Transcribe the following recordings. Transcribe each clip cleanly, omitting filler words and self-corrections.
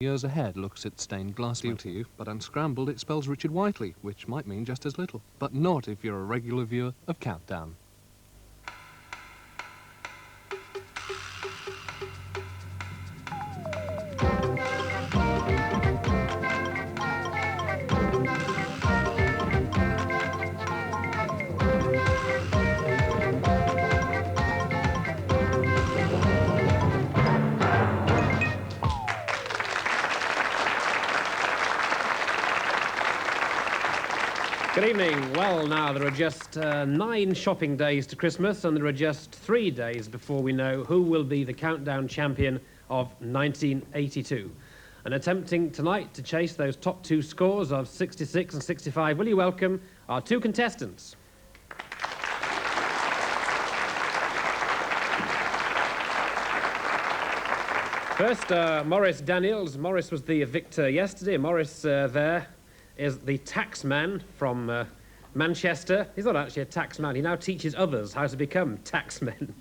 Years Ahead looks at stained glass view to you, but unscrambled it spells Richard Whiteley, which might mean just as little, but not if you're a regular viewer of Countdown. Good evening. Well, now, there are just 9 shopping days to Christmas, and there are just 3 days before we know who will be the Countdown champion of 1982. And attempting tonight to chase those top 2 scores of 66 and 65, will you welcome our 2 contestants? First, Maurice Daniels. Maurice was the victor yesterday. Maurice there is the tax man from Manchester. He's not actually a tax man. He now teaches others how to become taxmen.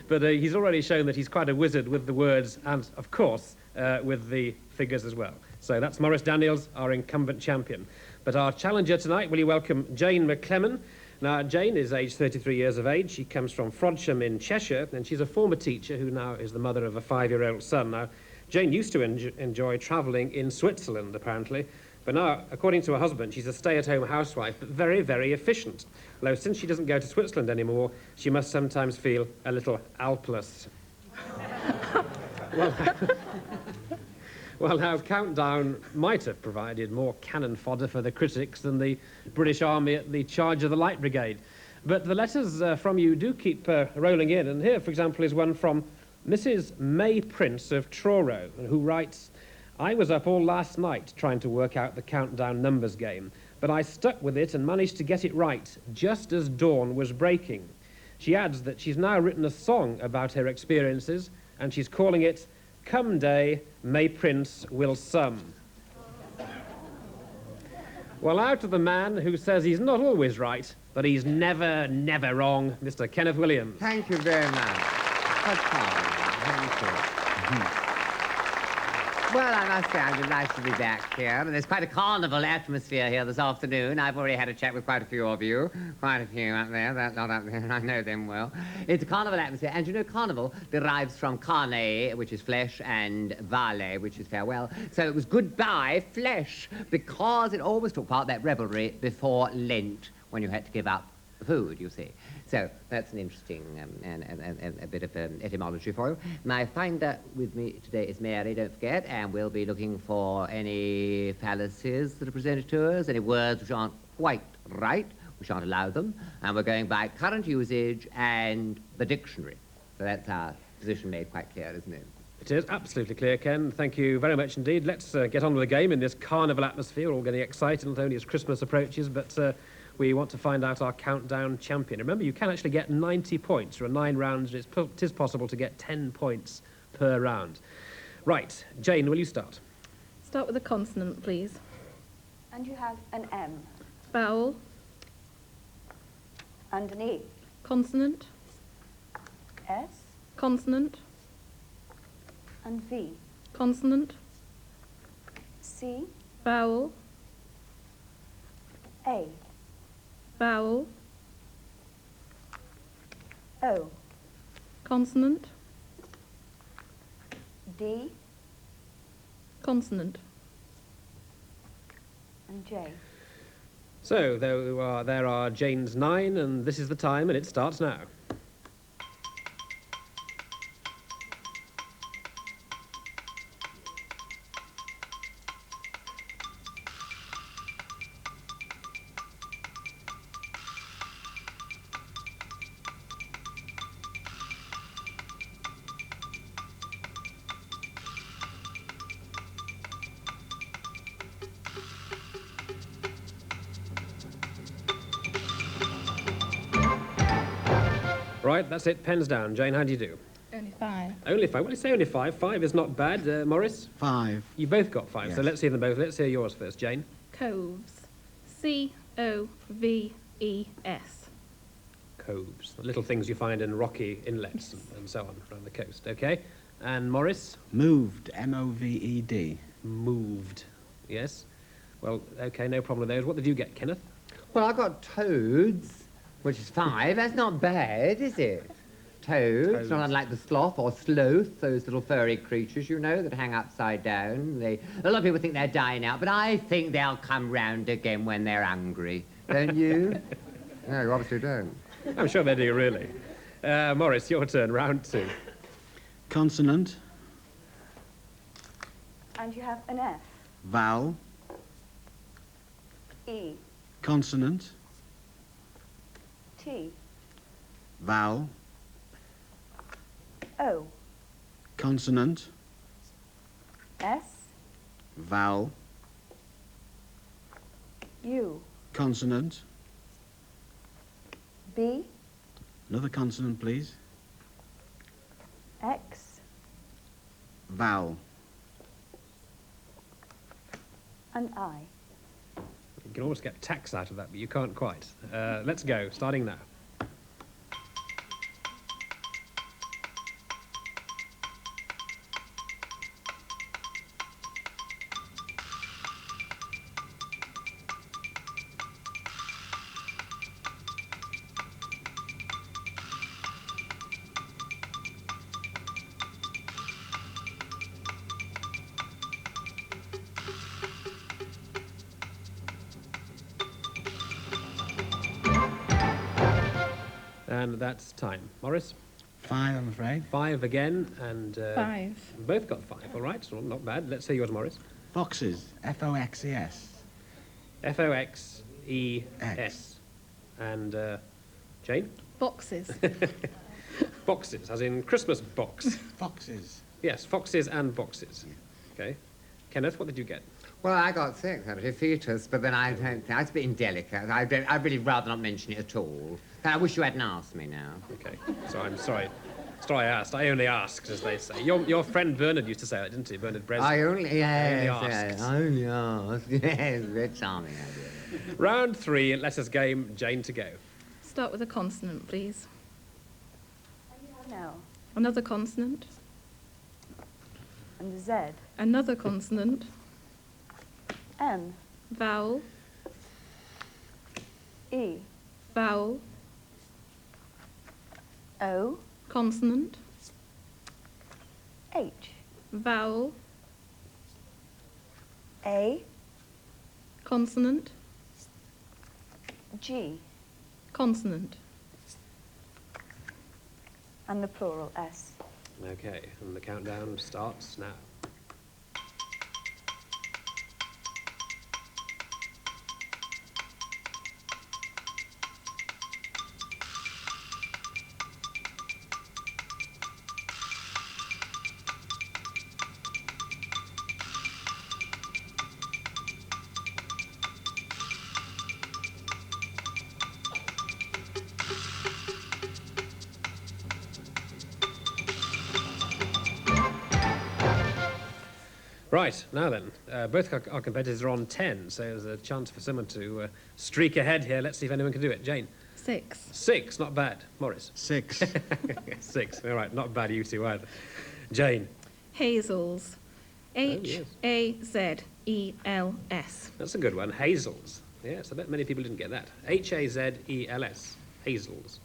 But he's already shown that he's quite a wizard with the words and, of course, with the figures as well. So that's Maurice Daniels, our incumbent champion. But our challenger tonight, will you welcome Jane McClellan. Now, Jane is aged 33 years of age. She comes from Frodsham in Cheshire, and she's a former teacher who now is the mother of a 5-year-old son. Now, Jane used to enjoy travelling in Switzerland, apparently. But now, according to her husband, she's a stay-at-home housewife, but very, very efficient. Although since she doesn't go to Switzerland anymore, she must sometimes feel a little alpless. Well, now, Countdown might have provided more cannon fodder for the critics than the British Army at the charge of the Light Brigade. But the letters from you do keep rolling in. And here, for example, is one from Mrs. May Prince of Truro, who writes, "I was up all last night trying to work out the Countdown numbers game, but I stuck with it and managed to get it right just as dawn was breaking." She adds that she's now written a song about her experiences, and she's calling it "Come Day, May Prince Will Sum." Well, out of the man who says he's not always right, but he's never, never wrong, Mr. Kenneth Williams. Thank you very much. That's fine. Thank you. Well, I must say, I'm delighted to be back here. There's quite a carnival atmosphere here this afternoon. I've already had a chat with quite a few of you. Quite a few up there, not up there, I know them well. It's a carnival atmosphere, and you know, carnival derives from carne, which is flesh, and vale, which is farewell. So it was goodbye, flesh, because it always took part that revelry before Lent, when you had to give up food, you see. So that's an interesting a bit of etymology for you. My finder with me today is Mary, don't forget, and we'll be looking for any fallacies that are presented to us, any words which aren't quite right, we shan't allow them, and we're going by current usage and the dictionary. So that's our position made quite clear, isn't it? It is absolutely clear, Ken. Thank you very much indeed. Let's get on with the game in this carnival atmosphere. We're all getting excited, not only as Christmas approaches, but we want to find out our Countdown champion. Remember, you can actually get 90 points for 9 rounds. It is possible to get 10 points per round. Right, Jane, will you start? Start with a consonant, please. And you have an M. Vowel. Underneath. Consonant. S Consonant. and V. Consonant. C, Vowel. A, Vowel. O, Consonant. D, Consonant. and J. So, there are Jane's 9, and this is the time, and it starts now. Right, that's it. Pens down. Jane, how do you do? Only 5. Only 5. Well, you say only 5. 5 is not bad. Morris? 5. You both got 5, so Yes. let's hear them both. Let's hear yours first, Jane. Coves. C-O-V-E-S. Coves. Little things you find in rocky inlets and so on around the coast. Okay. And Morris? Moved, M-O-V-E-D. Moved. Yes? Well, okay, no problem with those. What did you get, Kenneth? Well, I got toads, which is 5. That's not bad, is it? Toads, not unlike the sloth or sloth, those little furry creatures, you know, that hang upside down. A lot of people think they're dying out, but I think they'll come round again when they're hungry. Don't you? No, you obviously don't. I'm sure they do, really. Morris, your turn, round 2. Consonant, And you have an F, vowel, E, consonant, T, vowel, O, consonant, S, vowel, U, consonant, B, another consonant, please, X, vowel, and I. You can almost get tax out of that, but you can't quite. Let's go, starting now. And that's time. Morris? 5, I'm afraid. 5 again, and 5. both got 5. All right, well, not bad. Let's say yours, Morris. Foxes, F-O-X-E-S. F-O-X-E-S. And Jane? Boxes. Boxes, as in Christmas box. Foxes. Yes, foxes and boxes. Okay. Kenneth, what did you get? Well, I got 6, actually, fetus, but then I don't think, that's a bit indelicate. I'd really rather not mention it at all. I wish you hadn't asked me now. Okay, so I'm sorry. Sorry I asked. I only asked, as they say. Your friend Bernard used to say that, didn't he? Bernard Breslin. I only asked. asked. I only asked. Yes, very charming idea. Round 3, let us game Jane to go. Start with a consonant, please. No. Another consonant. And Z, Another consonant. M, Vowel. E, Vowel. O, Consonant. H, Vowel. A, Consonant. G, Consonant. and the plural S. Okay, and the countdown starts now. Right, now then, both our competitors are on 10, so there's a chance for someone to streak ahead here. Let's see if anyone can do it. Jane? 6. 6, not bad. Morris? 6. 6, all right, not bad, you two either. Jane? Hazels. yes. H-A-Z-E-L-S. That's a good one. Hazels. Yes, I bet many people didn't get that. H-A-Z-E-L-S. Hazels.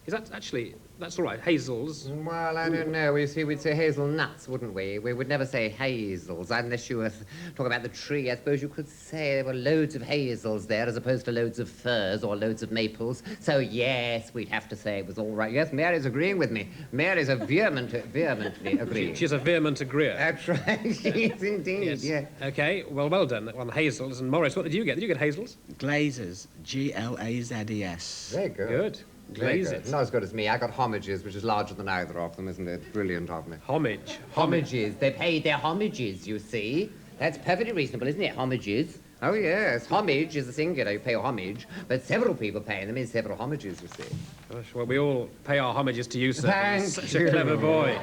Is that actually, that's all right, hazels. Well, I don't know. You see, we'd say hazelnuts, wouldn't we? We would never say hazels, unless you were talking about the tree. I suppose you could say there were loads of hazels there as opposed to loads of firs or loads of maples. So, yes, we'd have to say it was all right. Yes, Mary's agreeing with me. Mary's a vehemently agreeing. She's a vehement agreeer. That's right. She is indeed, Yes. yeah. Okay, well done on hazels. And Morris, what did you get? Did you get hazels? Glazes, G-L-A-Z-E-S. Very good. Good. Very good. Glazes. Not as good as me. I got homages, which is larger than either of them, isn't it? Brilliant of me. Homage. Homages. They paid their homages, you see. That's perfectly reasonable, isn't it? Homages. Oh, yes. Homage is the singular. You pay homage. But several people pay them in several homages, you see. Gosh, well, we all pay our homages to you, sir. Thank He's such you. a clever boy.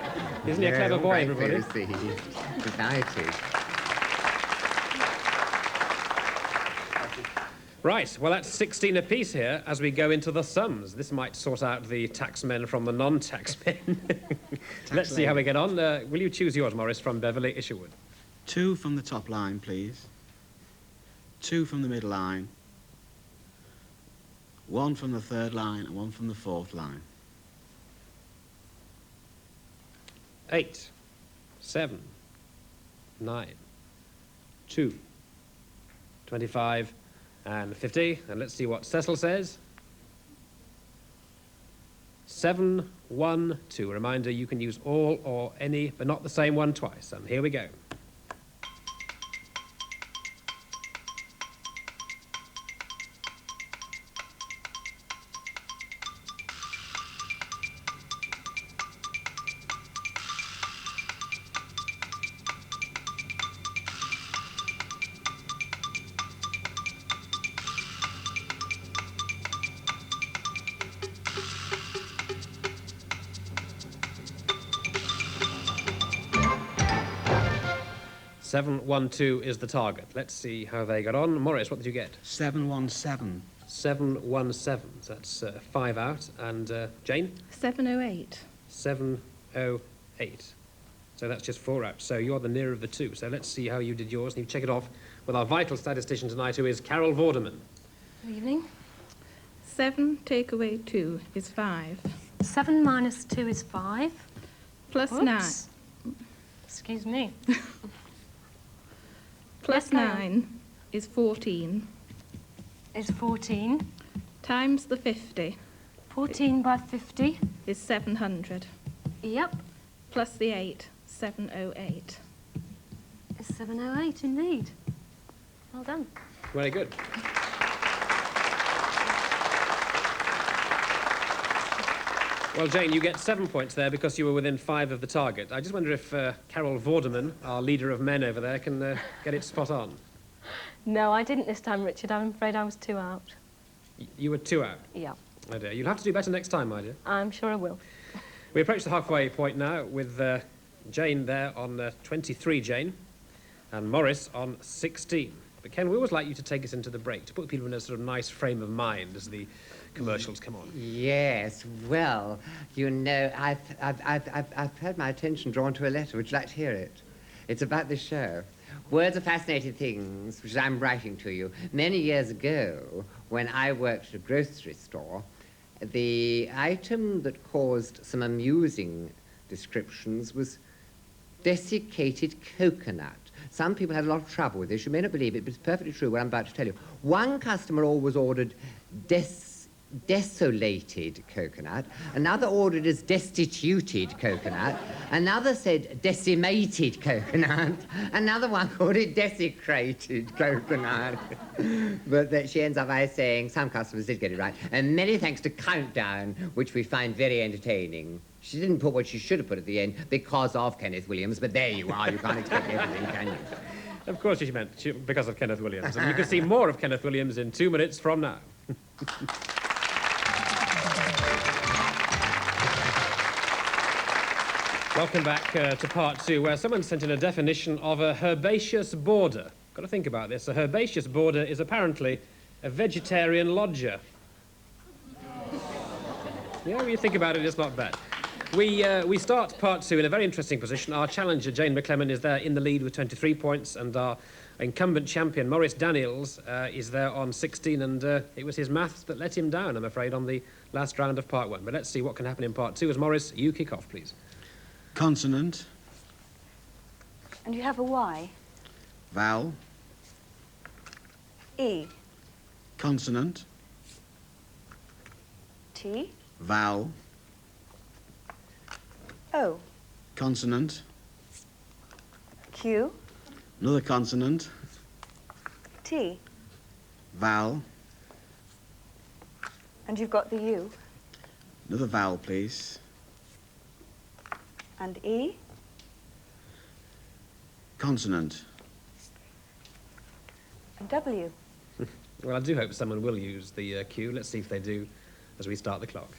Isn't he a clever boy, everybody? Society. Right, well, that's 16 apiece here as we go into the sums. This might sort out the taxmen from the non-taxmen. Let's see how we get on. Will you choose yours, Morris, from Beverly Isherwood? 2 from the top line, please. 2 from the middle line. 1 from the third line and 1 from the fourth line. 8, 7, 9, 2, 25, and 50. And let's see what Cecil says. 7, 1, 2. Reminder, you can use all or any, but not the same one twice. And here we go. Seven, 1, 2 is the target. Let's see how they got on. Morris, what did you get? 717. 7, 1, 7. So that's 5 out. And Jane? 708. 708. So that's just 4 out. So you're the nearer of the two. So let's see how you did yours. And you check it off with our vital statistician tonight, who is Carol Vorderman. Good evening. 7 take away 2 is 5. 7 minus 2 is 5. Plus Whoops. 9. Excuse me. Plus Yes, carry on. 9 is 14. Is 14. Times the 50 14 by 50. is 700. Yep. Plus the 8, 708. Is 708 indeed. Well done. Very good. Well, Jane, you get 7 points there because you were within 5 of the target. I just wonder if Carol Vorderman, our leader of men over there, can get it spot on. No, I didn't this time, Richard. I'm afraid I was 2 out. You were 2 out. Yeah, Oh dear. You'll have to do better next time, my dear. I'm sure I will. We approach the halfway point now with Jane there on 23, Jane, and Morris on 16. But Ken, we always like you to take us into the break, to put people in a sort of nice frame of mind as the commercials come on. Yes, well, you know, I've had my attention drawn to a letter. Would you like to hear it? It's about this show. Words are fascinating things, which I'm writing to you. Many years ago, when I worked at a grocery store, the item that caused some amusing descriptions was desiccated coconut. Some people had a lot of trouble with this. You may not believe it, but it's perfectly true what I'm about to tell you. One customer always ordered desolated coconut. Another ordered as destituted coconut. Another said decimated coconut. Another one called it desecrated coconut. But that she ends up by saying some customers did get it right. And many thanks to Countdown, which we find very entertaining. She didn't put what she should have put at the end because of Kenneth Williams, but there you are. You can't expect everything, can you? Of course she meant because of Kenneth Williams. And you can see more of Kenneth Williams in 2 minutes from now. Welcome back to part 2, where someone sent in a definition of a herbaceous boarder. Got to think about this. A herbaceous boarder is apparently a vegetarian lodger. Yeah, when you think about it, it's not bad. We start part 2 in a very interesting position. Our challenger, Jane McClellan, is there in the lead with 23 points, and our incumbent champion, Maurice Daniels, is there on 16, and it was his maths that let him down, I'm afraid, on the last round of part 1. But let's see what can happen in part 2. As Maurice, you kick off, please. Consonant. And you have a Y. Vowel. E. Consonant. T. Vowel. O. Consonant. Q. Another consonant. T. Vowel. And you've got the U. Another vowel, please. And E. Consonant. And W. Well, I do hope someone will use the cue. Let's see if they do as we start the clock.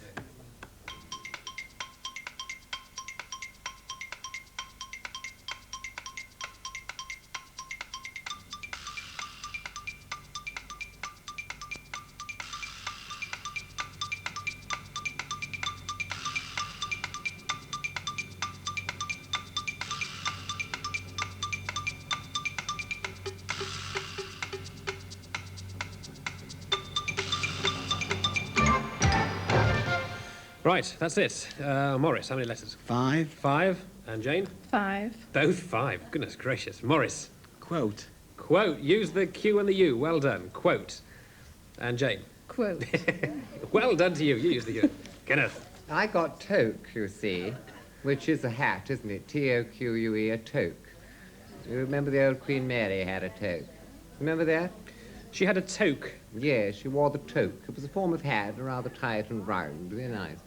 Right, that's it. Morris, how many letters? 5. 5. And Jane? 5. Both 5. Goodness gracious. Morris. Quote. Quote. Use the Q and the U. Well done. Quote. And Jane? Quote. Well done to you. You use the U. Kenneth? I got toque, you see, which is a hat, isn't it? T-O-Q-U-E, a toque. You remember the old Queen Mary had a toque? Remember that? She had a toque. Yes, she wore the toque. It was a form of hat, rather tight and round. Very nice.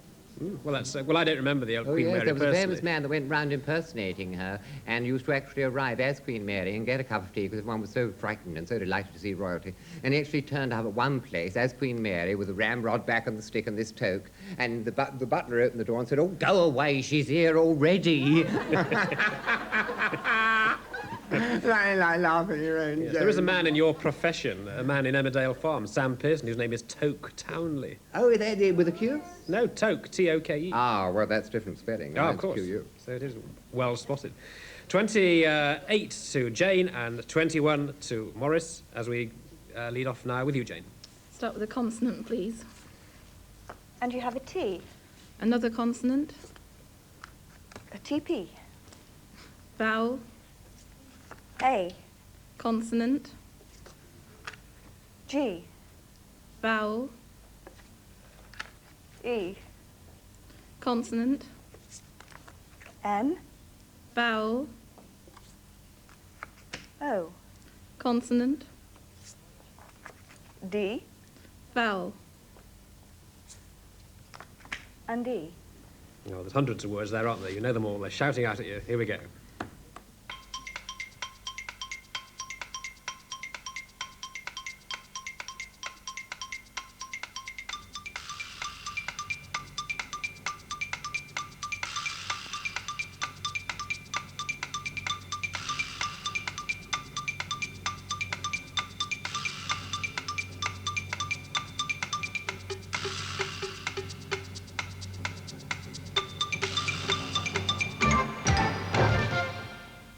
Well, that's well. I don't remember the old Oh, Queen yes, Mary there was a personally. famous man that went round impersonating her and used to actually arrive as Queen Mary and get a cup of tea because everyone was so frightened and so delighted to see royalty. And he actually turned up at one place as Queen Mary with a ramrod back on the stick and this toque. And the butler opened the door and said, "Oh, go away, she's here already." Like laugh at your own Yes, there is a man in your profession, a man in Emmerdale Farm, Sam Pearson, whose name is Toke Townley. Oh, there with a Q? No, Toke, T-O-K-E. Ah, well, that's different spelling. Oh, of Mine's course. Q-U. So it is well spotted. 28 to Jane and 21 to Morris, as we lead off now with you, Jane. Start with a consonant, please. And you have a T, Another consonant. a TP, Vowel. A, Consonant. G, Vowel. E, Consonant. M, Vowel. O, Consonant. D, Vowel. and E. Oh, there's hundreds of words there, aren't there? You know them all. They're shouting out at you. Here we go.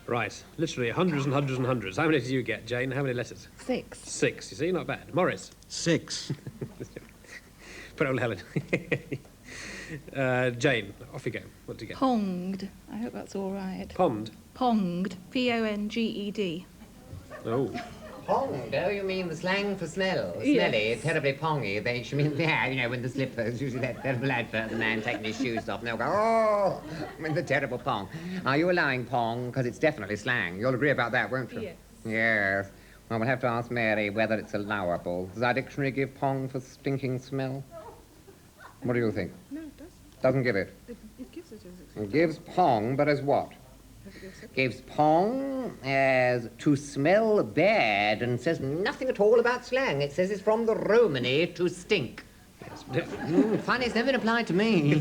Right, literally hundreds and hundreds and hundreds. How many did you get, Jane? How many letters? 6. 6, you see, not bad. Morris? 6. Put old Helen. Jane, off you go. What did you get? Ponged. I hope that's all right. Pond. Ponged. P-O-N-G-E-D. Oh. Ponged? Oh, you mean the slang for smell? Yes. Smelly, terribly pongy. She means, yeah, you know, when the slippers, usually that terrible advert, the man taking his shoes off, and they'll go, oh, with the terrible pong. Are you allowing pong? Because it's definitely slang. You'll agree about that, won't you? Yes. Yes. Well, we'll have to ask Mary whether it's allowable. Does our dictionary give pong for stinking smell? What do you think? No, it doesn't. Doesn't give it. It gives it It gives pong, but as what? Gives pong as to smell bad and says nothing at all about slang. It says it's from the Romany to stink. Funny, it's never been applied to me.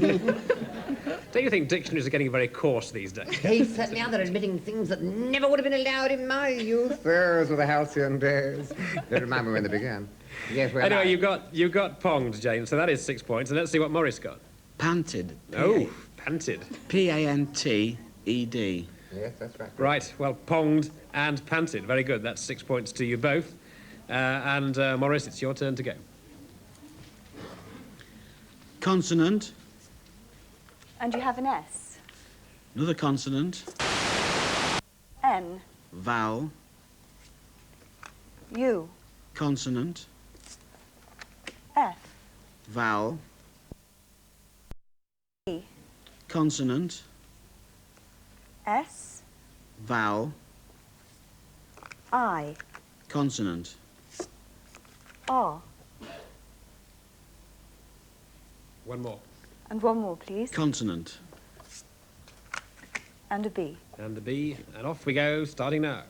Don't you think dictionaries are getting very coarse these days? They certainly are. They're admitting things that never would have been allowed in my youth. Those were the halcyon days. Don't remind me when they began. Yes, we're Anyway, alive. you got ponged, Jane, so that is 6 points. And let's see what Morris got. Panted. Oh, panted. P-A-N-T-E-D. Yes, that's right. Right, well, ponged and panted. Very good. That's 6 points to you both. Morris, it's your turn to go. Consonant. And you have an S, Another consonant. N, Vowel. U, Consonant. F, Vowel. E, Consonant. S, Vowel. I, Consonant. R. One more. And one more, please. Consonant. And a B. And the B, and off we go, starting now.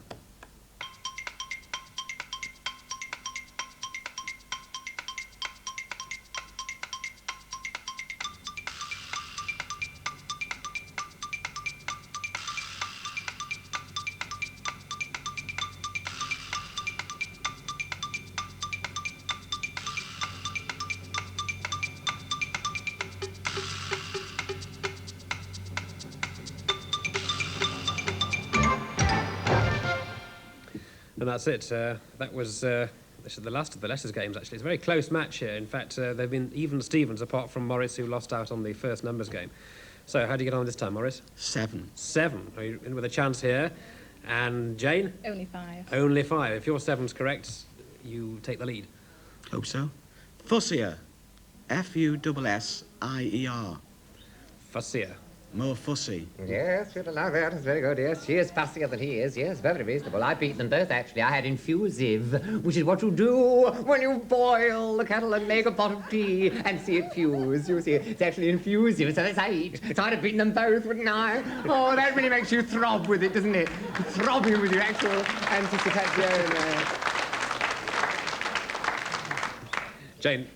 And that's it. That was This is the last of the letters games, actually. It's a very close match here. In fact, they've been even Stevens, apart from Morris, who lost out on the first numbers game. So, how do you get on this time, Morris? 7. 7. Are you in with a chance here? And Jane? Only 5. Only 5. If your 7's correct, you take the lead. Hope so. Fussier. Fussier. Fussier. More fussy. Yes, you'd allow that. It's very good, yes. She is fussier than he is, yes, very reasonable. I beat them both, actually. I had infusive, which is what you do when you boil the kettle and make a pot of tea and see it fuse. You see, it's actually infusive, so that's 8. So I'd have beaten them both, wouldn't I? Oh, that really makes you throb with it, doesn't it? Throbbing with your actual anticipazione. Jane,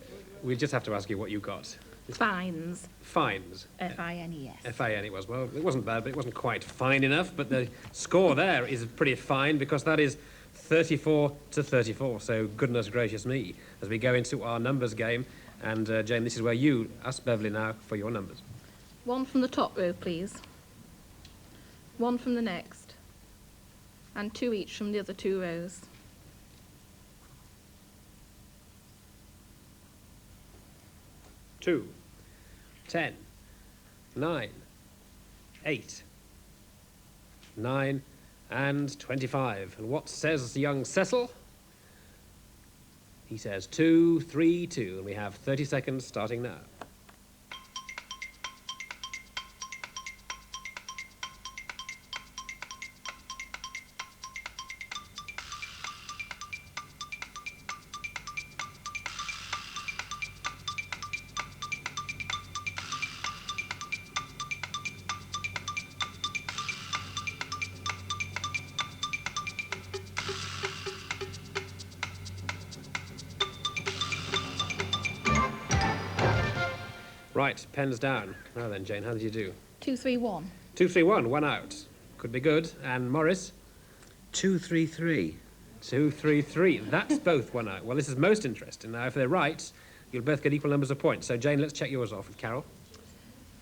we just have to ask you what you got. Fines. Fines. F-I-N-E-S. F-I-N it was. Well, it wasn't bad, but it wasn't quite fine enough. But the score there is pretty fine because that is 34 to 34. So goodness gracious me, as we go into our numbers game. And Jane, this is where you ask Beverly now for your numbers. 1 from the top row, please. 1 from the next. And 2 each from the other 2 rows. 2, 10, 9, 8, 9, and 25. And what says young Cecil? He says 2, 3, 2. And we have 30 seconds starting now. Right, pens down. Now then, Jane, how did you do? 2, 3, 1. 2, 3, 1, 1 out. Could be good. And Morris? 2, 3, 3. 2, 3, 3. That's both 1 out. Well, this is most interesting. Now, if they're right, you'll both get equal numbers of points. So, Jane, let's check yours off with Carol.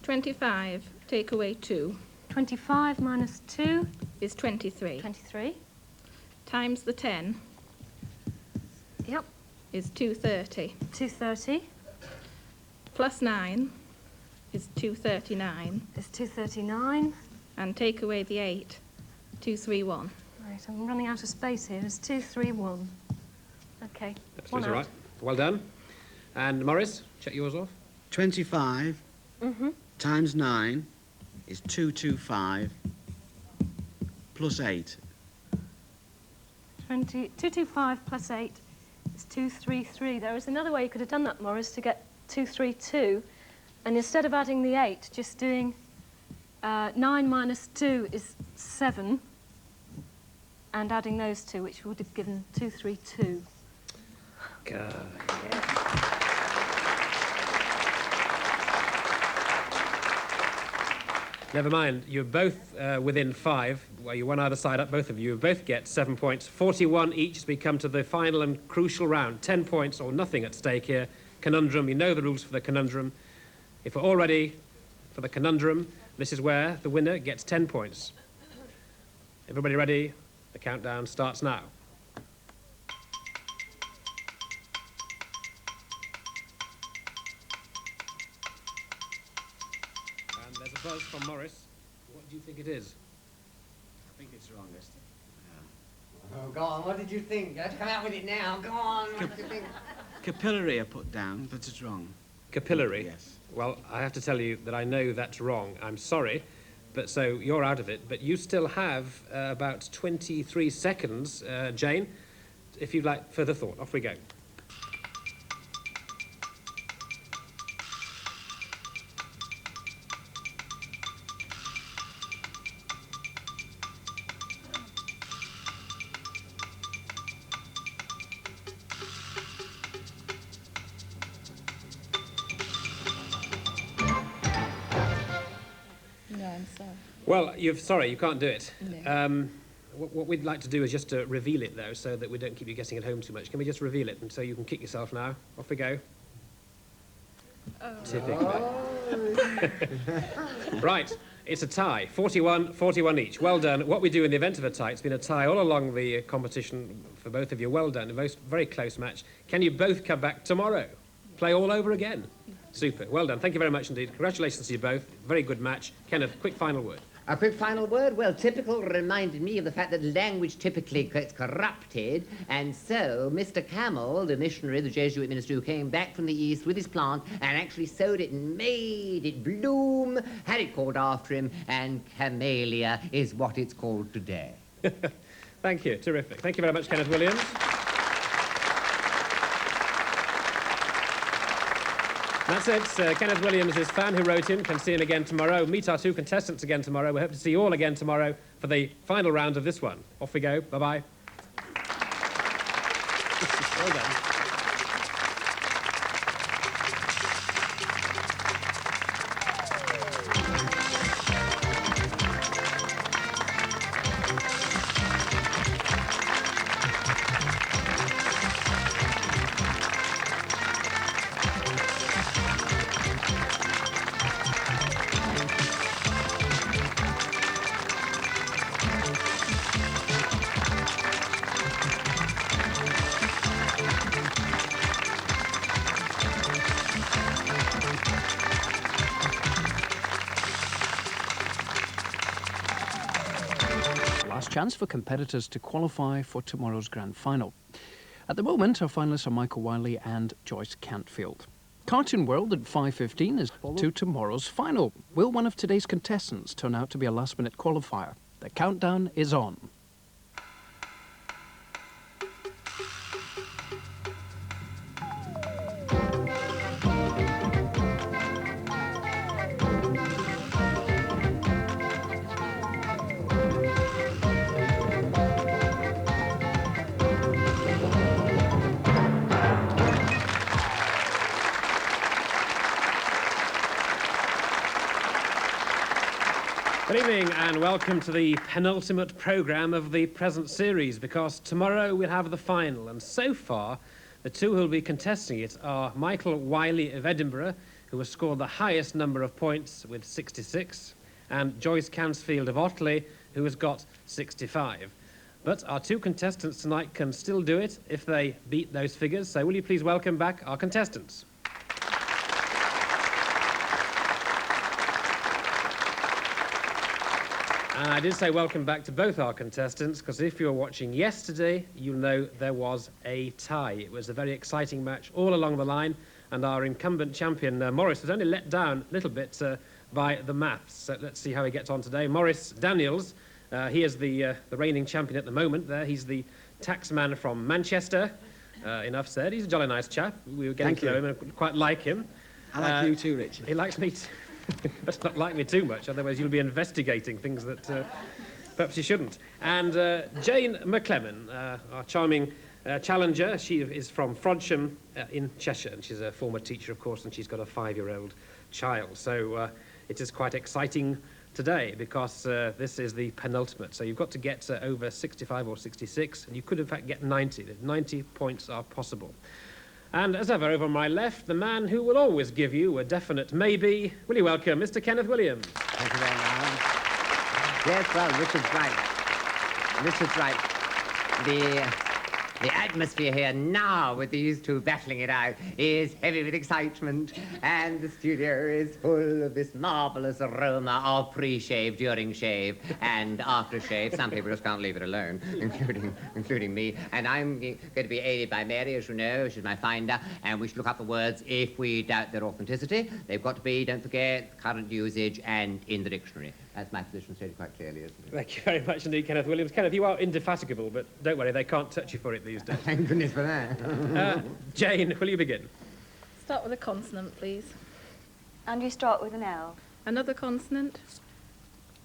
25, take away 2, 25 minus 2, is 23. 23. Times the 10 Yep, is 230. 230 Plus 9 is 239. is 239. And take away the 8, 231. Right, I'm running out of space here. It's 231. Okay, That's 1 all out. right. Well done. And Morris, check yours off. 25 Mm-hmm. times 9 is 225 plus 8. 225 plus 8 is 233. There is another way you could have done that, Morris, to get 232. And instead of adding the 8, just doing 9 minus 2 is 7. And adding those 2, which would have given 232. God. Never mind, you're both within 5. Well, you're one either side up, both of you. You both get 7 points, 41 each as we come to the final and crucial round. 10 points or nothing at stake here. Conundrum, you know the rules for the conundrum. If we're all ready for the conundrum, this is where the winner gets 10 points. Everybody ready? The countdown starts now. And there's a buzz from Morris. What do you think it is? I think it's wrongest. Oh, go on, what did you think? Let's come out with it now. Go on, what did you think? Capillary I put down, but it's wrong. Capillary? Yes. Well, I have to tell you that I know that's wrong. I'm sorry, but so you're out of it. But you still have about 23 seconds, Jane, if you'd like further thought. Off we go. No, I'm sorry. Well, sorry, you can't do it. No. What we'd like to do is just to reveal it, though, so that we don't keep you guessing at home too much. Can we just reveal it, and so you can kick yourself now? Off we go. Oh. Typical. Right, It's a tie, 41 each. Well done. What we do in the event of a tie, it's been a tie all along the competition for both of you. Well done. A very close match. Can you both come back tomorrow? Play all over again? Super. Well done. Thank you very much indeed. Congratulations to you both. Very good match. Kenneth, quick final word. A quick final word. Well, typical reminded me of the fact that language typically gets corrupted, and so Mr. Camel, the missionary, the Jesuit minister who came back from the East with his plant and actually sowed it and made it bloom, had it called after him, and camellia is what it's called today. Thank you. Terrific. Thank you very much, Kenneth Williams. That's it. Kenneth Williams, his fan who wrote in, can see him again tomorrow. Meet our two contestants again tomorrow. We hope to see you all again tomorrow for the final round of this one. Off we go. Bye-bye. Well done. Chance for competitors to qualify for tomorrow's grand final. At the moment, our finalists are Michael Wiley and Joyce Cantfield. Cartoon World at 5:15 is to tomorrow's final. Will one of today's contestants turn out to be a last-minute qualifier? The countdown is on. Good evening and welcome to the penultimate programme of the present series, because tomorrow we'll have the final, and so far the two who will be contesting it are Michael Wiley of Edinburgh, who has scored the highest number of points with 66, and Joyce Cansfield of Otley, who has got 65. But our two contestants tonight can still do it if they beat those figures, so will you please welcome back our contestants. And I did say welcome back to both our contestants, because if you were watching yesterday, you'll know there was a tie. It was a very exciting match all along the line, and our incumbent champion, Maurice, was only let down a little bit by the maths. So let's see how he gets on today. Maurice Daniels, he is the reigning champion at the moment there. He's the taxman from Manchester. Enough said. He's a jolly nice chap. We were getting to know him and quite like him. I like you too, Richard. He likes me too. Best not like me too much, otherwise you'll be investigating things that perhaps you shouldn't. And Jane McClellan, our charming challenger, she is from Frodsham in Cheshire, and she's a former teacher, of course, and she's got a 5-year-old child. So it is quite exciting today, because this is the penultimate. So you've got to get over 65 or 66, and you could in fact get 90. 90 points are possible. And as ever, over on my left, the man who will always give you a definite maybe. Will you welcome Mr. Kenneth Williams? Thank you very much. Yes, well, Richard's right. Richard's right. The atmosphere here now, with these two battling it out, is heavy with excitement, and the studio is full of this marvellous aroma of pre-shave, during shave, and after shave. Some people just can't leave it alone, including me. And I'm going to be aided by Mary, as you know. She's my finder, and we should look up the words if we doubt their authenticity. They've got to be, don't forget, current usage and in the dictionary. That's my position stated quite clearly, isn't it? Thank you very much indeed, Kenneth Williams. Kenneth, you are indefatigable, but don't worry, they can't touch you for it these days. Thank goodness for that. Jane, will you begin? Start with a consonant, please. And you start with an L. Another consonant.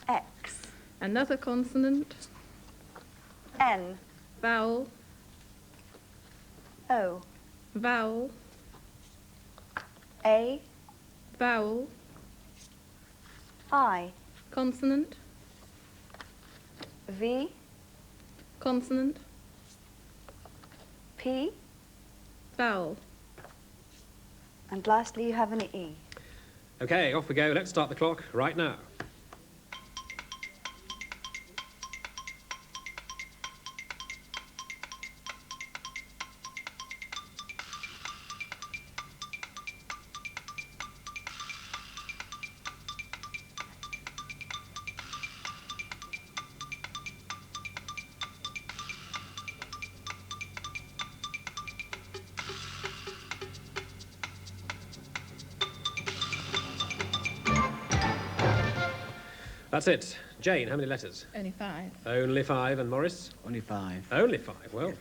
X. Another consonant. N. Vowel. O. Vowel. A. Vowel. I. Consonant. V. Consonant. P. Vowel. And lastly, you have an E. Okay, off we go. Let's start the clock right now. That's it. Jane, how many letters? Only 5. Only 5. And Morris? Only 5. Only 5. Well,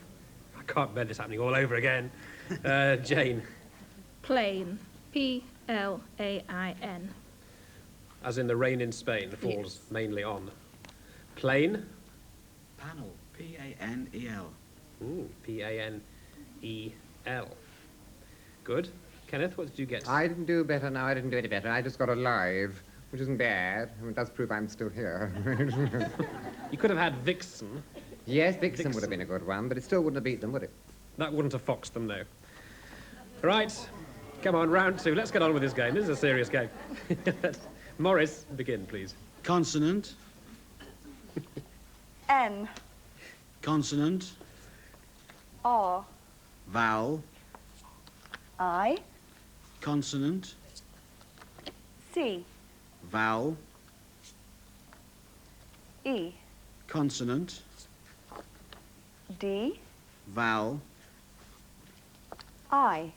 I can't bear this happening all over again. Jane, Plain. Plain. as in the rain in Spain falls mainly on. Plain? Panel. P-A-N-E-L. P-A-N-E-L. Good. Kenneth, what did you get? I didn't do better. No, I didn't do any better. I just got alive, which isn't bad. I mean, it does prove I'm still here. You could have had Vixen. Yes, Vixen would have been a good one, but it still wouldn't have beat them, would it? That wouldn't have foxed them, no. Right. Come on, round 2. Let's get on with this game. This is a serious game. Morris, begin, please. Consonant. N, Consonant. R, Vowel. I, Consonant. C, Vowel. E, Consonant. D, Vowel. I,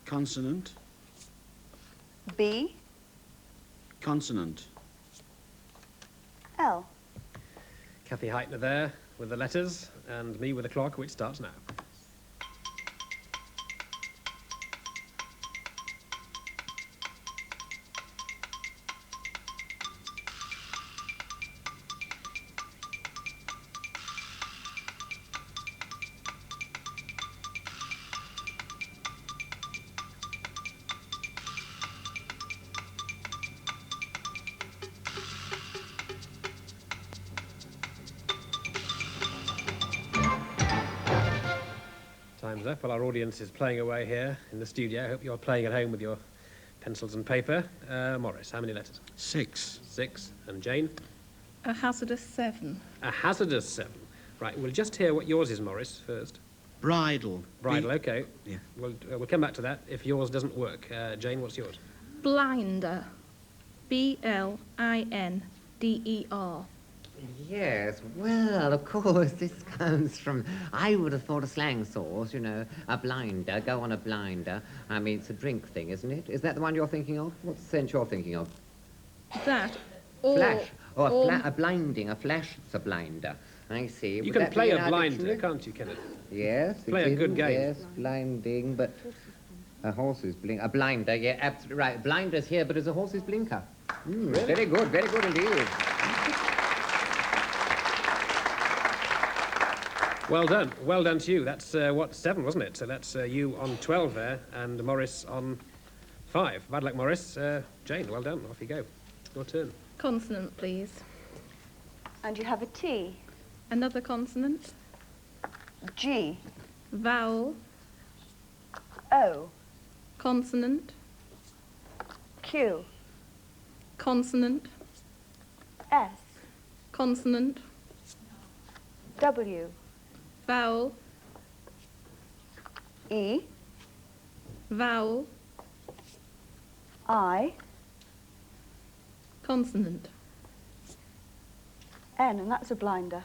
Consonant. B, Consonant. L. Kathy Heitner there with the letters, and me with the clock, which starts now. Time's up. Well, our audience is playing away here in the studio. I hope you're playing at home with your pencils and paper. Morris, how many letters? 6. 6. And Jane? A hazardous 7. A hazardous 7. Right, we'll just hear what yours is, Morris, first. Bridle. Bridle, okay. Yeah. We'll come back to that if yours doesn't work. Jane, what's yours? Blinder. B-L-I-N-D-E-R. Yes, well, of course, this comes from, I would have thought a slang source, you know, a blinder, go on a blinder. I mean, it's a drink thing, isn't it? Is that the one you're thinking of? What's the sense you're thinking of? That. Or, Flash. Oh, or a blinding, a flash, it's a blinder. I see. You Would can that play be in a our blinder, dictionary? can't you, Kenneth? Yes. it Play a good is, game. Yes, blinding, but a horse's blink. A blinder, yeah, absolutely right. Blinder's here, but it's a horse's blinker. Really? Very good indeed. Well done. Well done to you. That's, 7, wasn't it? So that's you on 12 there, and Morris on 5. Bad luck, Morris. Jane, well done. Off you go. Your turn. consonant, please. And you have a T, Another consonant. G, Vowel. O, Consonant. Q, Consonant. S, Consonant. W, Vowel. E, Vowel. I, Consonant. N, and that's a blinder.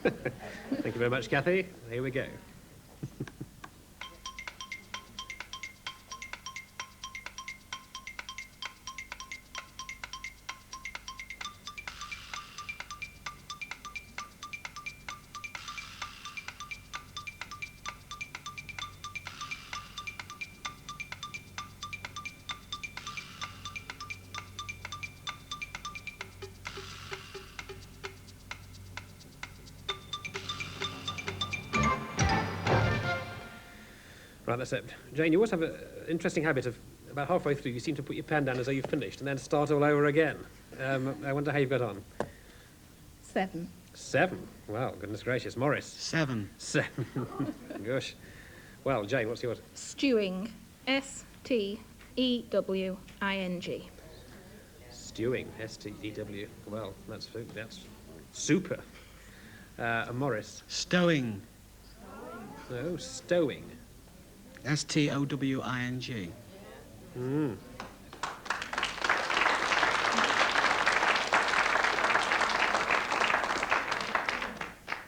Thank you very much, Kathy. Here we go. Right, that's it. Jane, you always have an interesting habit of, about halfway through, you seem to put your pen down as though you've finished and then start all over again. I wonder how you've got on. 7. 7. Wow, goodness gracious. Morris? 7. 7. Gosh. Well, Jane, what's yours? Stewing. S-T-E-W-I-N-G. Stewing. S-T-E-W. Well, that's food. That's super. And Morris? Stowing. No, stowing. S-T-O-W-I-N-G.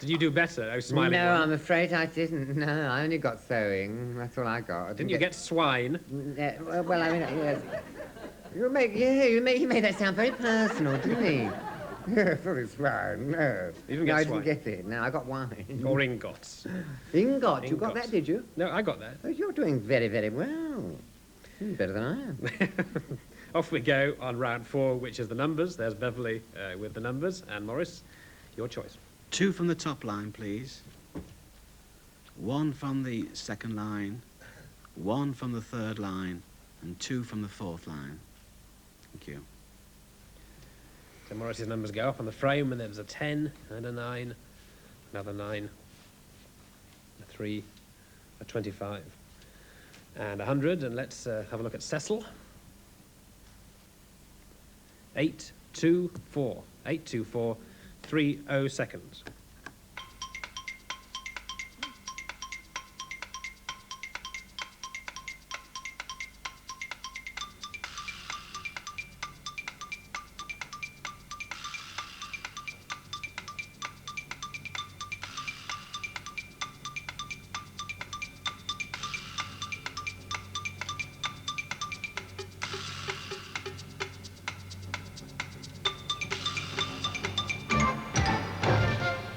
Did you do better? Oh, smiling No, one. I'm afraid I didn't. No, I only got sewing. That's all I got. I Didn't you get swine? Well, I mean, yes. You made that sound very personal, didn't he? Very swine, no. You didn't No, get I swine. didn't get it. No, I got wine. Or ingots. Ingot, you got Ingots. that, did you? No, I got that. Oh, you're doing very, very well. Better than I am. Off we go on round 4, which is the numbers. There's Beverly with the numbers. And Morris, your choice. 2 from the top line, please. 1 from the second line, 1 from the third line, and 2 from the fourth line. Thank you. So Morris's numbers go up on the frame, and there's a 10 and a 9, another 9, a 3, a 25, and 100. And let's have a look at Cecil. 824. 824, 30 seconds.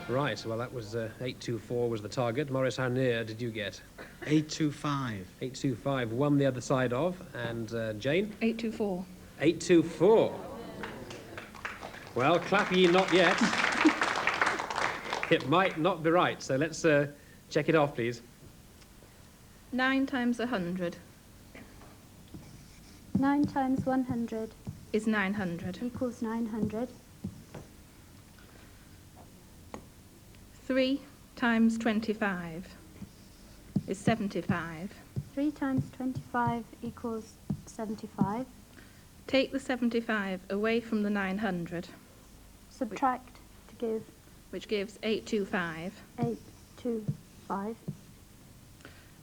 Right, well, that was 824 was the target. Morris, how near did you get? 825. 825, one the other side of. And Jane? 824. 824. Well, clap ye not yet. It might not be right, so let's check it off, please. 9 times 100 9 times 100 is 900. equals 900. 3 times 25 is 75. 3 times 25 equals 75. Take the 75 away from the 900, Subtract to give which gives 825. 825.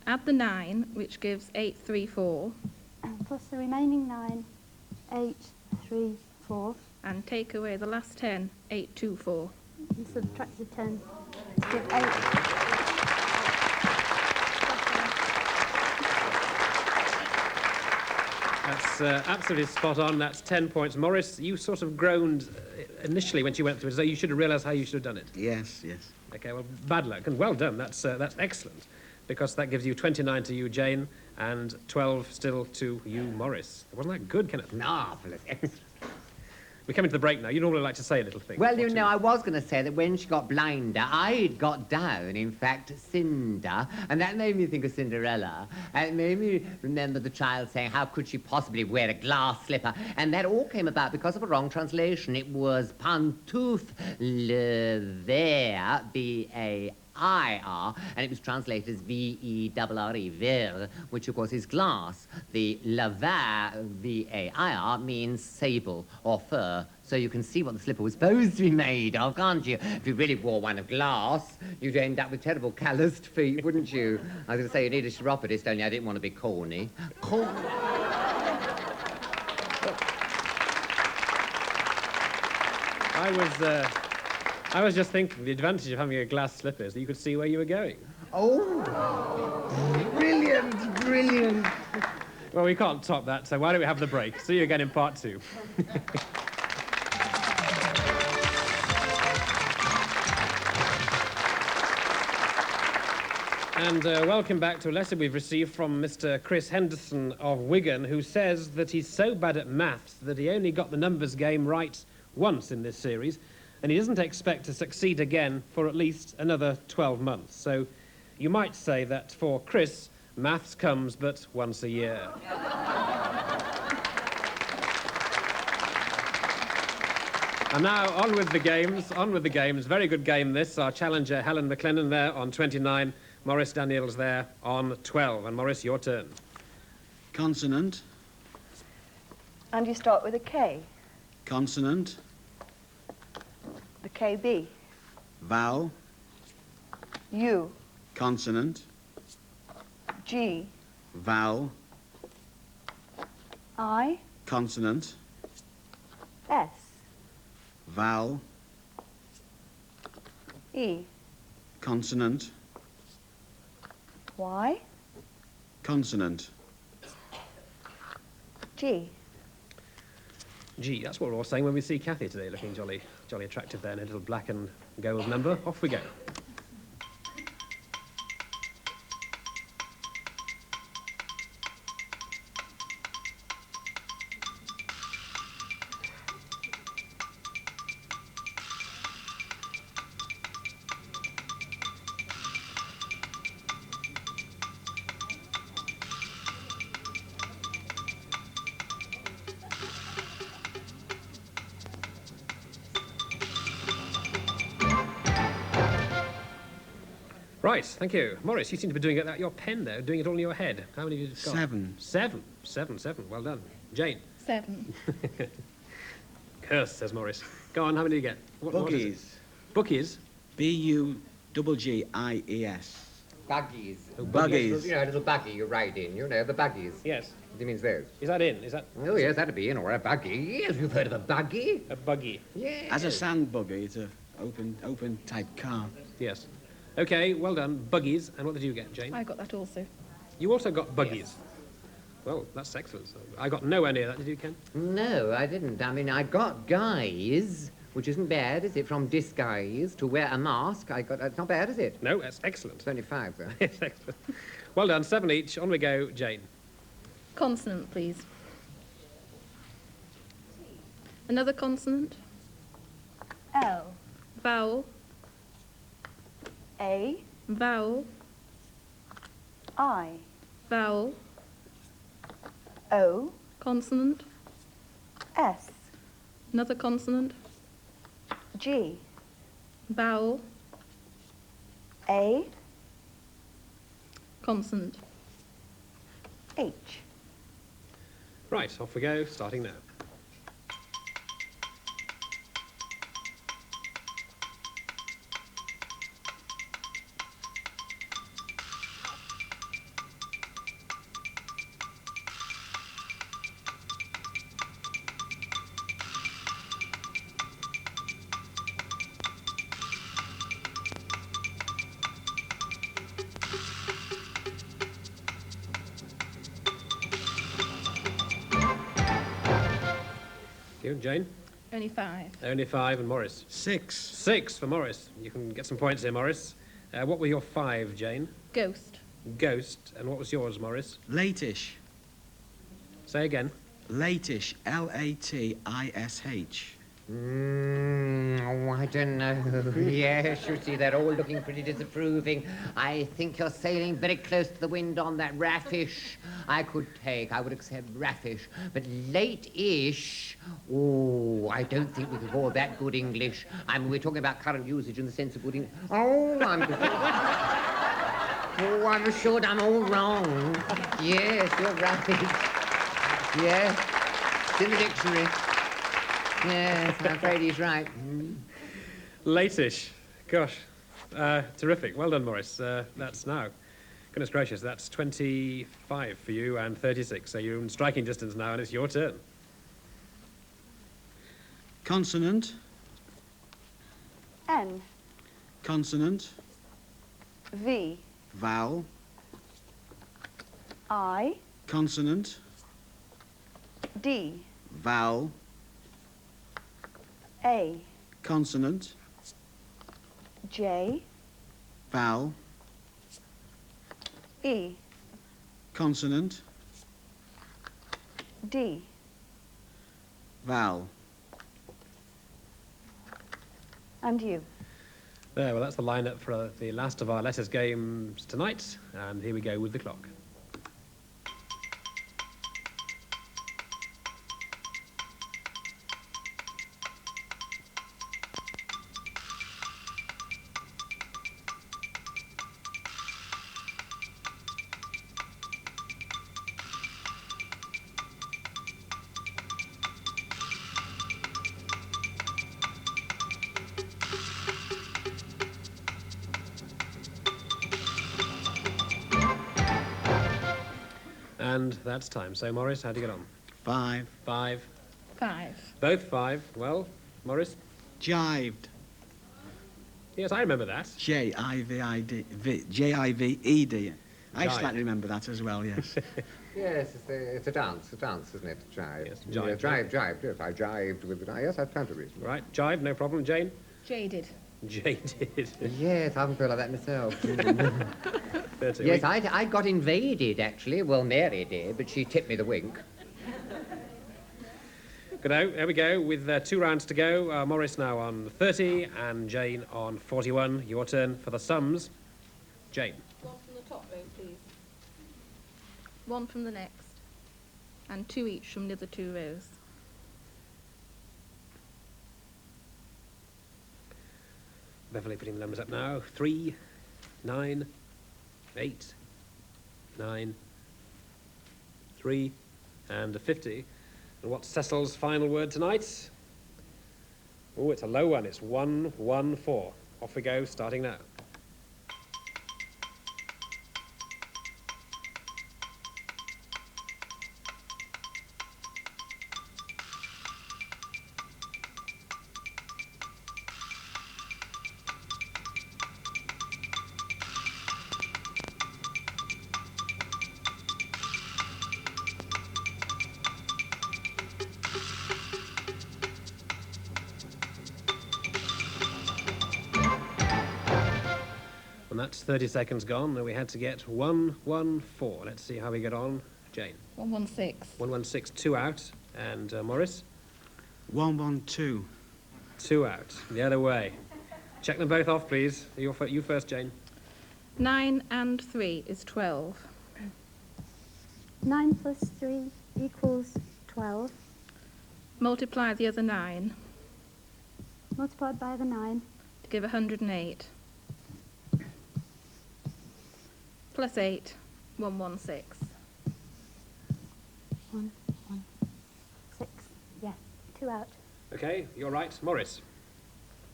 Add the 9, which gives 834, Plus the remaining 9, 834. and take away the last 10, 824. And subtract the 10 to give 8. That's absolutely spot on. That's 10 points. Morris, you sort of groaned initially when you went through it, so you should have realised how you should have done it. Yes, yes. Okay, well, bad luck, and well done. That's excellent, because that gives you 29 to you, Jane, and 12 still to you, Morris. Wasn't that good, Kenneth? Marvellous. We're coming to the break now. You normally like to say a little thing. Well, or you two. know, I was going to say that when she got blinder, I'd got down, in fact, cinder, and that made me think of Cinderella. And it made me remember the child saying, how could she possibly wear a glass slipper? And that all came about because of a wrong translation. It was pantoufle, ver, B-A-I-R, and it was translated as V-E-R-R-E, ver, which of course is glass. The lavar, V-A-I-R, means sable or fur. So you can see what the slipper was supposed to be made of, can't you? If you really wore one of glass, you'd end up with terrible calloused feet, wouldn't you? I was going to say you need a chiropodist, only I didn't want to be corny. I was just thinking the advantage of having a glass slipper is that you could see where you were going. Oh, brilliant, brilliant. Well, we can't top that, so why don't we have the break? See you again in part 2. And welcome back to a letter we've received from Mr. Chris Henderson of Wigan, who says that he's so bad at maths that he only got the numbers game right once in this series, and he doesn't expect to succeed again for at least another 12 months. So you might say that for Chris, maths comes but once a year. And now, on with the games, on with the games. Very good game, this. Our challenger, Helen McLennan, there on 29. Morris Daniels there on 12. And Morris, your turn. Consonant, And you start with a K. consonant, The KB. vowel, U. consonant, G. vowel, I. consonant, S. vowel, E. consonant, Y. consonant, G. G. That's what we're all saying when we see Kathy today, looking jolly attractive there in a little black and gold number. Off we go. Right, thank you. Morris, you seem to be doing it at your pen there, doing it all in your head. How many have you got? 7. 7. Well done. Jane. 7. Curse, says Morris. Go on, how many do you get? What is it? Buggies. Bookies? B-U-G-G-I-E-S. Buggies. Buggies. You know, a little buggy you ride in, you know, the buggies. Yes. He means those. Is that in? Is that Oh, yes, that'd be in, or a buggy. Yes, you've heard of a buggy. a buggy? Yes. As a sand buggy, it's a open type car. Yes. Okay, well done. Buggies. And what did you get, Jane? I got that also. You also got buggies. Well, that's excellent. So I got nowhere near that, did you, Ken? No, I didn't. I mean, I got guys, which isn't bad, is it? From disguise to wear a mask. It's not bad, is it? No, that's excellent. It's only 5, though. Yes, excellent. Well done. 7 each. On we go, Jane. Consonant, please. Another consonant. L. Vowel. A. Vowel. I. Vowel. O. Consonant. S. Another consonant. G. Vowel. A. Consonant. H. Right, off we go, starting now. You, Jane? Only 5. Only 5, and Morris? 6. 6 for Morris. You can get some points here, Morris. What were your 5, Jane? Ghost. Ghost. And what was yours, Morris? Latish. Say again. Latish. L-A-T-I-S-H. Oh, I don't know. Yes, you see, they're all looking pretty disapproving. I think you're sailing very close to the wind on that raffish. I would accept raffish. But late-ish, oh, I don't think we could call that good English. I mean, we're talking about current usage in the sense of good English. Oh, I'm assured I'm all wrong. Yes, you're right. Yes, it's in the dictionary. Yes, I'm afraid he's right. Latish. Gosh. Terrific. Well done, Morris. That's now. Goodness gracious, that's 25 for you and 36. So you're in striking distance now, and it's your turn. Consonant. N. Consonant. V. Vowel. I. Consonant. D. Vowel. A. Consonant. J. Vowel. E. Consonant. D. Vowel. And you. There, well, that's the lineup for the last of our letters games tonight. And here we go with the clock. And that's time. So, Morris, how'd you get on? 5. 5. 5. Both 5. Well, Morris? Jived. Yes, I remember that. J-I-V-I-D. J-I-V-E-D. I Jive. slightly remember that as well, yes. Yes, it's a dance, isn't it? Jive. Yes, Yeah, jive. jive, yes. I jived with the... Yes, that's plenty reason. Right, jive, no problem. Jane? Jaded. Jaded. Yes, I often feel like that myself. 30. Yes, I got invaded, actually. Well, Mary did, but she tipped me the wink. Good. There we go. With 2 rounds to go, Morris now on 30 and Jane on 41. Your turn for the sums. Jane. One from the top row, please. One from the next. And 2 each from the other 2 rows. Beverly putting the numbers up now. 3, 9, 8, 9, 3, and a 50. And what's Cecil's final word tonight? Oh, it's a low one. It's 1, 1, 4. Off we go, starting now. And that's 30 seconds gone. Now we had to get 1, 1, 4. Let's see how we get on. Jane. 116. 116, 2 out. And Morris? 112. 2 out. The other way. Check them both off, please. You first, Jane. 9 and 3 is 12. 9 plus 3 equals 12. Multiply the other 9 Multiplied by the 9. to give 108. Plus 8, 116. 1, 1, 6. Yeah, 2 out. Okay, you're right. Morris.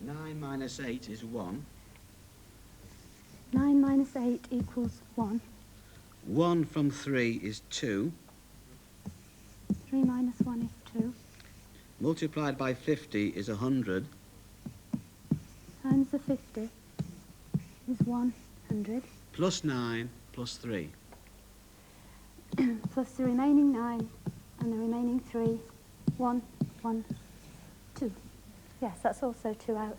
9 minus 8 is 1. 9 minus 8 equals 1. 1 from 3 is 2. 3 minus 1 is 2. Multiplied by 50 is 100. Times the 50 is 100. Plus 9 plus 3. Plus the remaining 9 and the remaining 3. 1, 1, 2. Yes, that's also 2 out.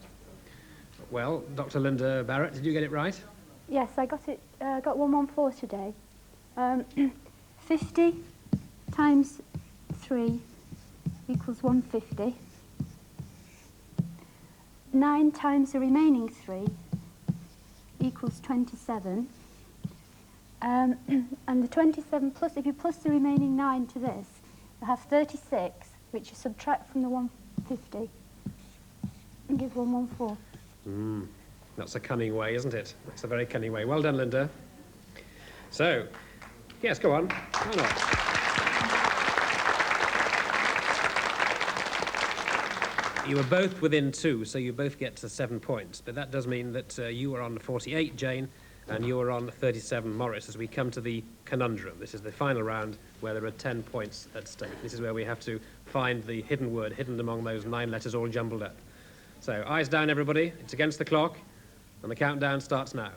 Well, Dr. Linda Barrett, did you get it right? Yes, I got it. Got 114 today. 50 times 3 equals 150. 9 times the remaining 3 equals 27. And the 27 plus, if you plus the remaining 9 to this, you have 36, which you subtract from the 150 and give 114. That's a cunning way, isn't it? That's a very cunning way. Well done, Linda. So, yes, go on. Why not? You were both within 2, so you both get to 7 points. But that does mean that you are on 48, Jane, and you are on 37, Morris, as we come to the conundrum. This is the final round where there are 10 points at stake. This is where we have to find the hidden word hidden among those 9 letters all jumbled up. So, eyes down, everybody. It's against the clock, and the countdown starts now.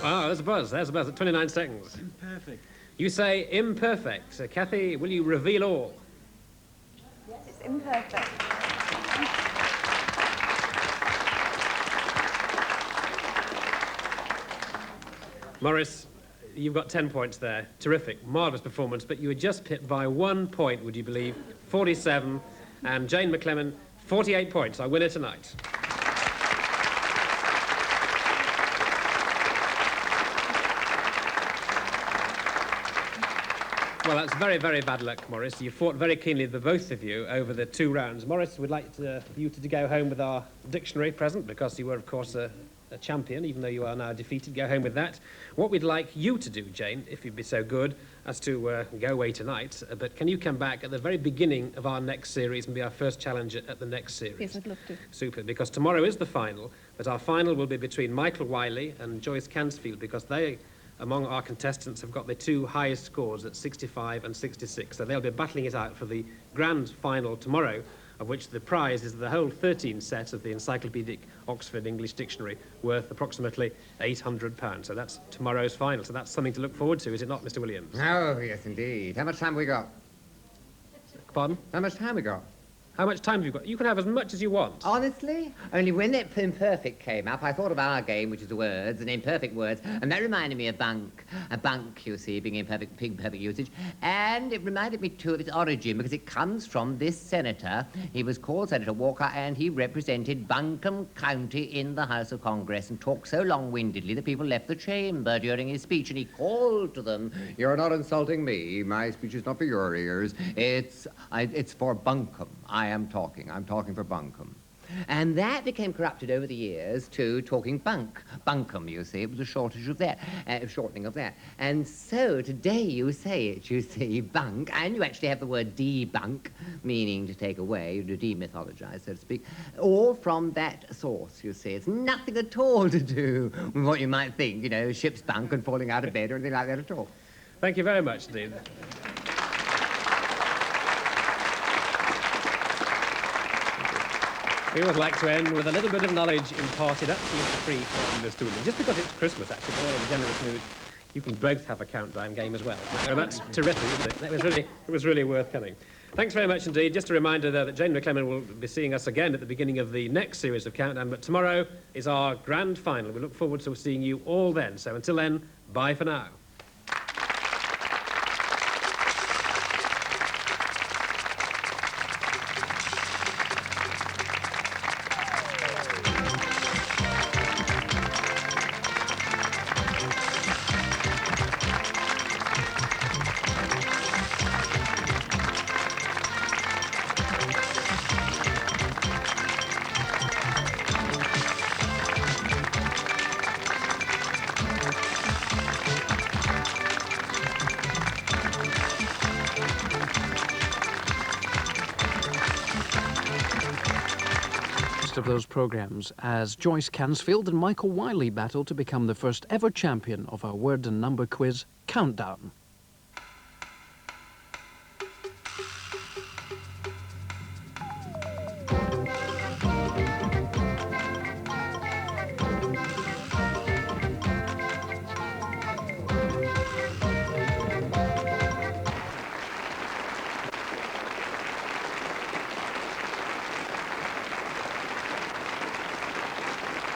Ah, there's a buzz. There's a buzz at 29 seconds. Imperfect. You say imperfect. So, Kathy, will you reveal all? Yes, it's imperfect. Morris, you've got 10 points there. Terrific. Marvellous performance. But you were just pipped by 1 point, would you believe? 47. And Jane McClellan, 48 points. Our winner tonight. Well, that's very, very bad luck, Morris. You fought very keenly, the both of you, over the 2 rounds. Morris, we'd like you to go home with our dictionary present, because you were, of course, champion, even though you are now defeated. Go home with that. What we'd like you to do, Jane, if you'd be so good, as to go away tonight, but can you come back at the very beginning of our next series and be our first challenger at the next series? Yes, I'd love to. Super, because tomorrow is the final, but our final will be between Michael Wiley and Joyce Cansfield, because they, among our contestants, have got the two highest scores at 65 and 66, so they'll be battling it out for the grand final tomorrow, of which the prize is the whole 13 set of the Encyclopedic Oxford English Dictionary, worth approximately £800. So that's tomorrow's final. So that's something to look forward to, is it not, Mr. Williams? Oh, yes, indeed. How much time we got? Pardon? How much time we got? How much time have you got? You can have as much as you want. Honestly? Only when that imperfect came up, I thought of our game, which is the words, and imperfect words, and that reminded me of bunk. A bunk, you see, being imperfect usage. And it reminded me, too, of its origin, because it comes from this senator. He was called Senator Walker, and he represented Buncombe County in the House of Congress and talked so long-windedly that people left the chamber during his speech, and he called to them, "You're not insulting me. My speech is not for your ears. It's for Buncombe. I'm talking for Buncombe." And that became corrupted over the years to talking Buncombe, you see. It was a shortage of that, shortening of that. And so today you say it, you see, bunk, and you actually have the word debunk, meaning to take away, to demythologize, so to speak, all from that source, you see. It's nothing at all to do with what you might think, you know, ship's bunk and falling out of bed or anything like that at all. Thank you very much, Dean. We would like to end with a little bit of knowledge imparted absolutely free from Mr. Williams. Just because it's Christmas, actually, we're in a generous mood, you can both have a countdown game as well. So that's terrific, isn't it? It was really worth coming. Thanks very much indeed. Just a reminder there that Jane McClellan will be seeing us again at the beginning of the next series of Countdown, but tomorrow is our grand final. We look forward to seeing you all then. So until then, bye for now. Of those programmes as Joyce Cansfield and Michael Wiley battle to become the first ever champion of our word and number quiz, Countdown.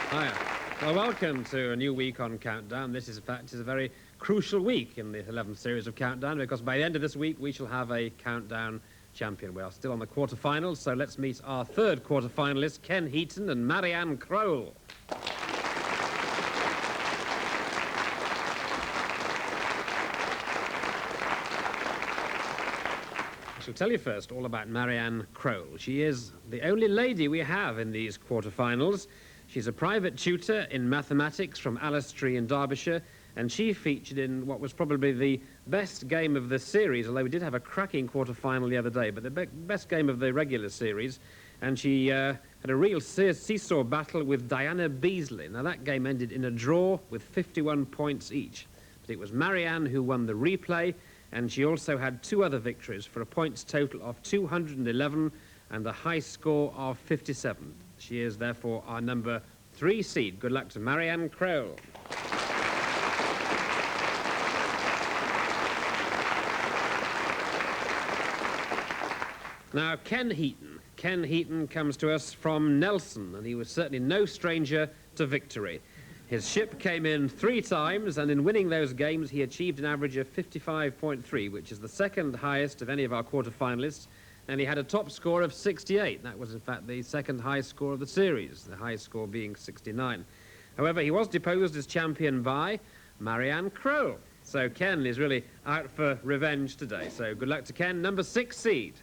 Hiya. Well, welcome to a new week on Countdown. This is, in fact, is a very crucial week in the 11th series of Countdown, because by the end of this week we shall have a Countdown champion. We are still on the quarterfinals, so let's meet our third quarterfinalist, Ken Heaton and Marianne Crowell. I shall tell you first all about Marianne Crowell. She is the only lady we have in these quarterfinals. She's a private tutor in mathematics from Allestree in Derbyshire, and she featured in what was probably the best game of the series, although we did have a cracking quarter-final the other day, but the best game of the regular series. And she had a real seesaw battle with Diana Beasley. Now, that game ended in a draw with 51 points each. But it was Marianne who won the replay, and she also had two other victories for a points total of 211 and a high score of 57. She is, therefore, our number 3 seed. Good luck to Marianne Crowell. Now, Ken Heaton. Ken Heaton comes to us from Nelson, and he was certainly no stranger to victory. His ship came in 3 times, and in winning those games, he achieved an average of 55.3, which is the second highest of any of our quarter-finalists, and he had a top score of 68. That was, in fact, the second highest score of the series, the highest score being 69. However, he was deposed as champion by Marianne Crowell. So Ken is really out for revenge today. So good luck to Ken, number 6 seed.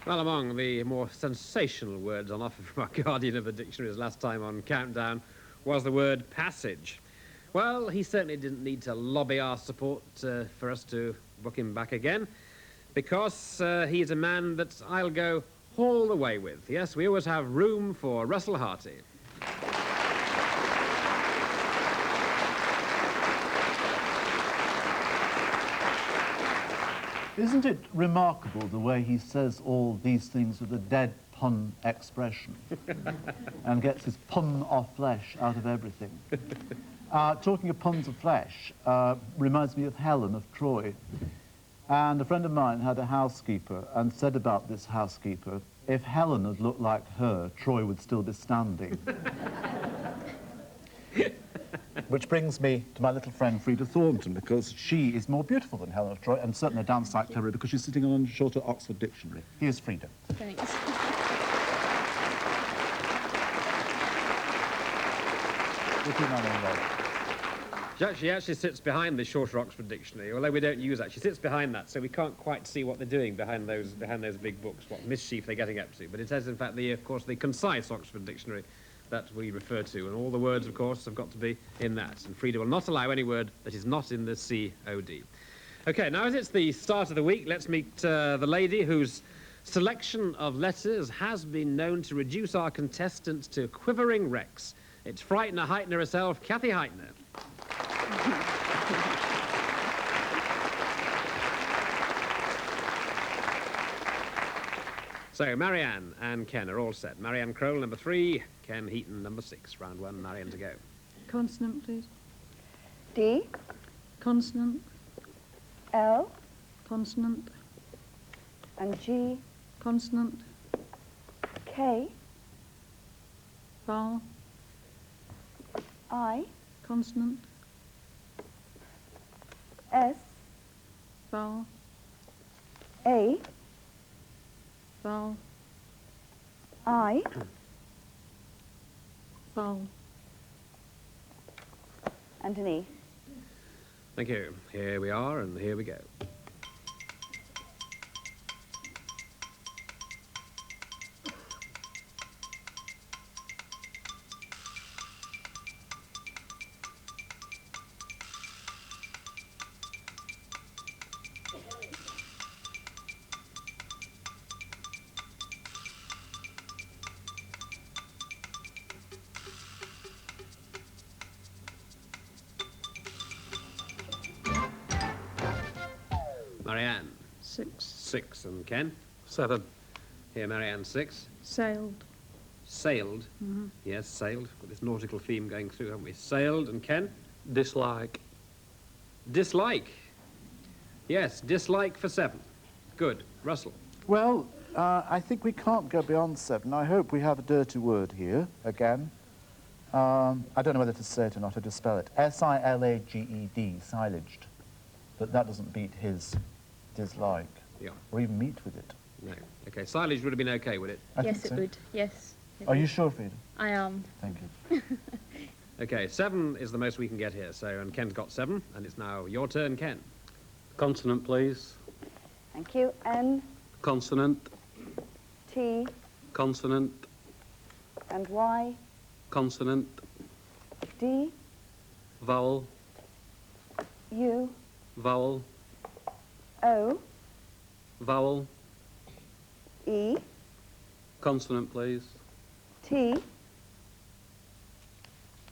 Well, among the more sensational words on offer from our guardian of the dictionaries last time on Countdown was the word passage. Well, he certainly didn't need to lobby our support for us to book him back again, because he's a man that I'll go all the way with. Yes, we always have room for Russell Harty. Isn't it remarkable the way he says all these things with a dead pun expression and gets his pun of flesh out of everything? Talking of puns of flesh reminds me of Helen of Troy. And a friend of mine had a housekeeper and said about this housekeeper, if Helen had looked like her, Troy would still be standing. Which brings me to my little friend Frida Thornton, because she is more beautiful than Helen of Troy and certainly a dance like Terry because she's sitting on a shorter Oxford dictionary. Here's Frida. Thanks. She actually sits behind the shorter Oxford Dictionary, although we don't use that. She sits behind that, so we can't quite see what they're doing behind those big books, what mischief they're getting up to. But it is, in fact, of course, the concise Oxford Dictionary that we refer to, and all the words, of course, have got to be in that. And Frida will not allow any word that is not in the COD. OK, now as it's the start of the week, let's meet the lady whose selection of letters has been known to reduce our contestants to quivering wrecks. It's Frightener Heitner herself, Kathy Heitner. So, Marianne and Ken are all set. Marianne Crowell, number 3, Ken Heaton, number 6. Round 1, Marianne to go. Consonant, please. D, Consonant, L, consonant, and G, consonant, K, vowel, I, consonant, S, vowel, A, vowel, I, vowel. and an E. Thank you. Here we are, and here we go. Marianne. 6. 6, and Ken? 7. Here, Marianne, 6. Sailed. Sailed. Yes, sailed. Got this nautical theme going through, haven't we? Sailed, and Ken? Dislike. Dislike. Yes, dislike for 7. Good. Russell. Well, I think we can't go beyond 7. I hope we have a dirty word here, again. I don't know whether to say it or not, I just spell it. S-I-L-A-G-E-D, silaged. But that doesn't beat his dislike. Yeah. Or even meet with it. No. OK, silage would have been OK, would it? I Yes, think it so. would. Yes. Are you sure, Frida? I am. Thank you. OK, 7 is the most we can get here. So, and Ken's got 7, and it's now your turn, Ken. Consonant, please. Thank you. N, Consonant. T, Consonant. and Y, Consonant. D, Vowel. U, Vowel. O, Vowel. E, Consonant, please. T,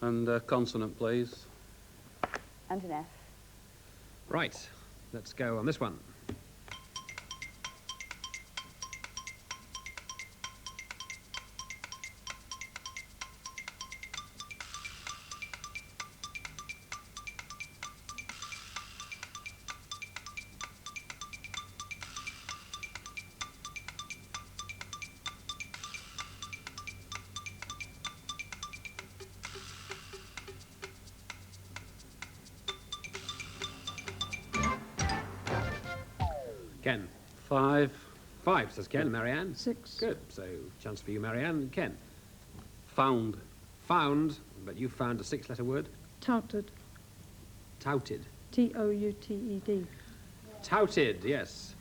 And consonant, please. and an F. Right. Let's go on this one. Ken. 5. 5, says Ken. Marianne? 6. Good. So, chance for you, Marianne. Ken. Found. Found, but you found a 6-letter word. Touted. Touted. T-O-U-T-E-D. Touted, yes.